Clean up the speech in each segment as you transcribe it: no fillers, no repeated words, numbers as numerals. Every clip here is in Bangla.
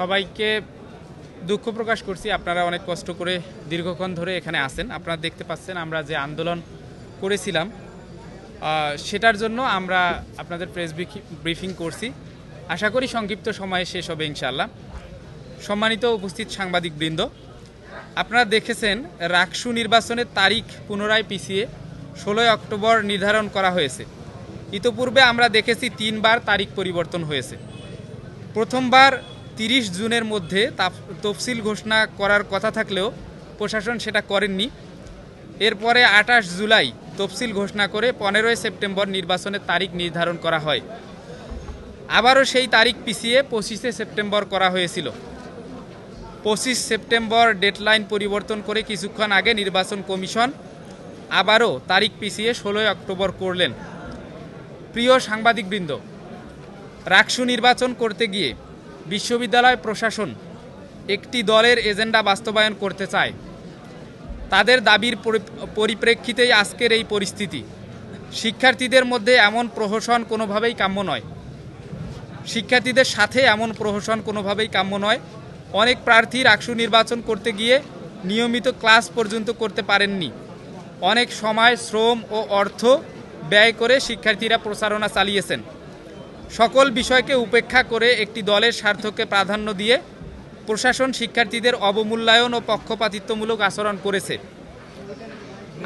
সবাইকে দুঃখ প্রকাশ করছি। আপনারা অনেক কষ্ট করে দীর্ঘক্ষণ ধরে এখানে আছেন। আপনারা দেখতে পাচ্ছেন আমরা যে আন্দোলন করেছিলাম সেটার জন্য আমরা আপনাদের প্রেস ব্রিফিং করছি। আশা করি সংক্ষিপ্ত সময়ে শেষ হবে ইনশাআল্লাহ। সম্মানিত উপস্থিত সাংবাদিকবৃন্দ, আপনারা দেখেছেন রাকসু নির্বাচনের তারিখ পুনরায় পিছিয়ে 16 অক্টোবর নির্ধারণ করা হয়েছে। ইতোপূর্বে আমরা দেখেছি 3 বার তারিখ পরিবর্তন হয়েছে। প্রথমবার 30 জুনের মধ্যে তফসিল ঘোষণা করার কথা থাকলেও প্রশাসন সেটা করেননি। এরপরে 28 জুলাই তফসিল ঘোষণা করে 15 সেপ্টেম্বর নির্বাচনের তারিখ নির্ধারণ করা হয়। আবারও সেই তারিখ পিছিয়ে 25 সেপ্টেম্বর করা হয়েছিল। 25 সেপ্টেম্বর ডেডলাইন পরিবর্তন করে কিছুক্ষণ আগে নির্বাচন কমিশন আবারও তারিখ পিছিয়ে 16 অক্টোবর করলেন। প্রিয় সাংবাদিকবৃন্দ, রাকসু নির্বাচন করতে গিয়ে বিশ্ববিদ্যালয় প্রশাসন একটি দলের এজেন্ডা বাস্তবায়ন করতে চায়। তাদের দাবির পরিপ্রেক্ষিতেই আজকের এই পরিস্থিতি। শিক্ষার্থীদের মধ্যে এমন প্রহসন কোনোভাবেই কাম্য নয়। শিক্ষার্থীদের সাথে এমন প্রহসন কোনোভাবেই কাম্য নয়। অনেক প্রার্থী রাকসু নির্বাচন করতে গিয়ে নিয়মিত ক্লাস পর্যন্ত করতে পারেননি। অনেক সময়, শ্রম ও অর্থ ব্যয় করে শিক্ষার্থীরা প্রচারণা চালিয়েছেন। সকল বিষয়কে উপেক্ষা করে একটি দলের স্বার্থকে প্রাধান্য দিয়ে প্রশাসন শিক্ষার্থীদের অবমূল্যায়ন ও পক্ষপাতিত্বমূলক আচরণ করেছে।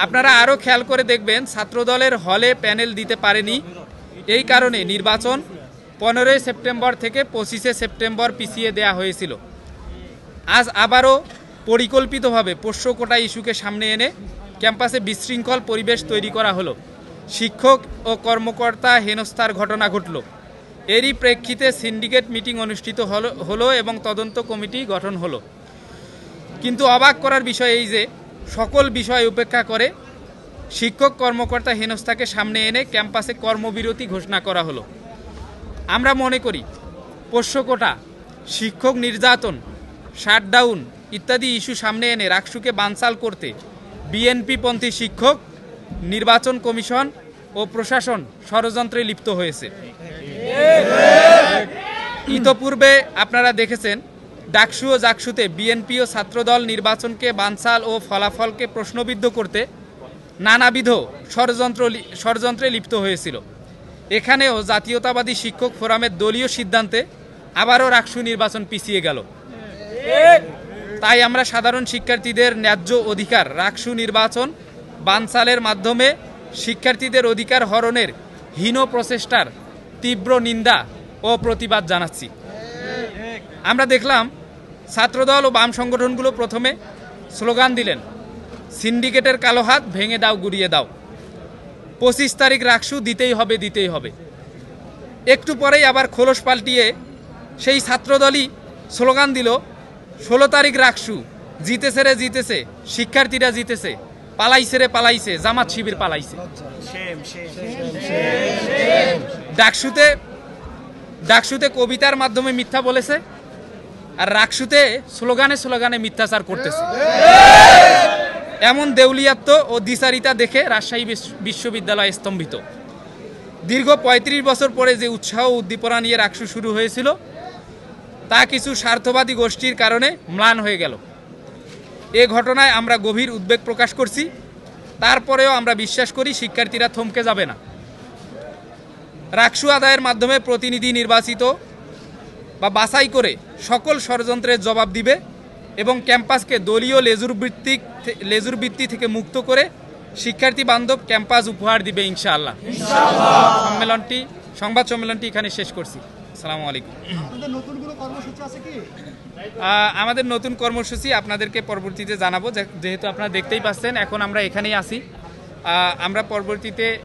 আপনারা আরও খেয়াল করে দেখবেন, ছাত্রদলের হলে প্যানেল দিতে পারেনি। এই কারণে নির্বাচন 15 সেপ্টেম্বর থেকে 25 সেপ্টেম্বর পিছিয়ে দেয়া হয়েছিল। আজ আবারও পরিকল্পিতভাবে পোষ্য কোটা ইস্যুকে সামনে এনে ক্যাম্পাসে বিশৃঙ্খল পরিবেশ তৈরি করা হলো। শিক্ষক ও কর্মকর্তা হেনস্থার ঘটনা ঘটল। এরই প্রেক্ষিতে সিন্ডিকেট মিটিং অনুষ্ঠিত হলো এবং তদন্ত কমিটি গঠন হলো। কিন্তু অবাক করার বিষয় এই যে সকল বিষয় উপেক্ষা করে শিক্ষক কর্মকর্তা হেনস্থাকে সামনে এনে ক্যাম্পাসে কর্মবিরতি ঘোষণা করা হলো। আমরা মনে করি পোষ্য কোটা, শিক্ষক নির্যাতন, শাটডাউন ইত্যাদি ইস্যু সামনে এনে রাকসুকে বানচাল করতে বিএনপিপন্থী শিক্ষক, নির্বাচন কমিশন ও প্রশাসন ষড়যন্ত্রে লিপ্ত হয়েছে। ইতোপূর্বে আপনারা দেখেছেন ডাকসু ও জাকসুতে বিএনপি ও ছাত্রদল নির্বাচনকে বানচাল ও ফলাফলকে প্রশ্নবিদ্ধ করতে নানাবিধ ষড়যন্ত্রে লিপ্ত হয়েছিল। এখানেও জাতীয়তাবাদী শিক্ষক ফোরামের দলীয় সিদ্ধান্তে আবারও রাকসু নির্বাচন পিছিয়ে গেল। তাই আমরা সাধারণ শিক্ষার্থীদের ন্যায্য অধিকার রাকসু নির্বাচন বানচালের মাধ্যমে শিক্ষার্থীদের অধিকার হরণের হীন প্রচেষ্টার তীব্র নিন্দা ও প্রতিবাদ জানাচ্ছি। আমরা দেখলাম ছাত্রদল ও বাম সংগঠনগুলো প্রথমে স্লোগান দিলেন, সিন্ডিকেটের কালো হাত ভেঙে দাও, গুড়িয়ে দাও, 25 তারিখ রাকসু দিতেই হবে, দিতেই হবে। একটু পরেই আবার খোলস পাল্টিয়ে সেই ছাত্রদলই স্লোগান দিল, 16 তারিখ রাকসু, জিতেছে রে জিতেছে, শিক্ষার্থীরা জিতেছে, পালাইছে রে পালাইছে, জামাত শিবির পালাইছে। ডাকসুতে কবিতার মাধ্যমে মিথ্যা বলেছে, আর রাকসুতে স্লোগানে মিথ্যাচার করতেছে। এমন দেউলিয়াত্ব ও দ্বিচারিতা দেখে রাজশাহী বিশ্ববিদ্যালয় স্তম্ভিত। দীর্ঘ 35 বছর পরে যে উৎসাহ ও উদ্দীপনা নিয়ে রাকসু শুরু হয়েছিল তা কিছু স্বার্থবাদী গোষ্ঠীর কারণে ম্লান হয়ে গেল। এ ঘটনায় আমরা গভীর উদ্বেগ প্রকাশ করছি। তারপরেও আমরা বিশ্বাস করি শিক্ষার্থীরা থমকে যাবে না। রাকসু আদায়ের মাধ্যমে প্রতিনিধি নির্বাচিত বা বাছাই করে সকল ষড়যন্ত্রের জবাব দিবে এবং ক্যাম্পাসকে দলীয় লেজুরবৃত্তি থেকে মুক্ত করে শিক্ষার্থী বান্ধব ক্যাম্পাস উপহার দিবে ইনশাআল্লাহ। সংবাদ সম্মেলনটি এখানে শেষ করছি। আসসালামু আলাইকুম। আমাদের নতুন কর্মসূচি আপনাদেরকে পরবর্তীতে জানাবো। যেহেতু আপনারা দেখতেই পাচ্ছেন এখন আমরা এখানেই আছি। আমরা পরবর্তীতে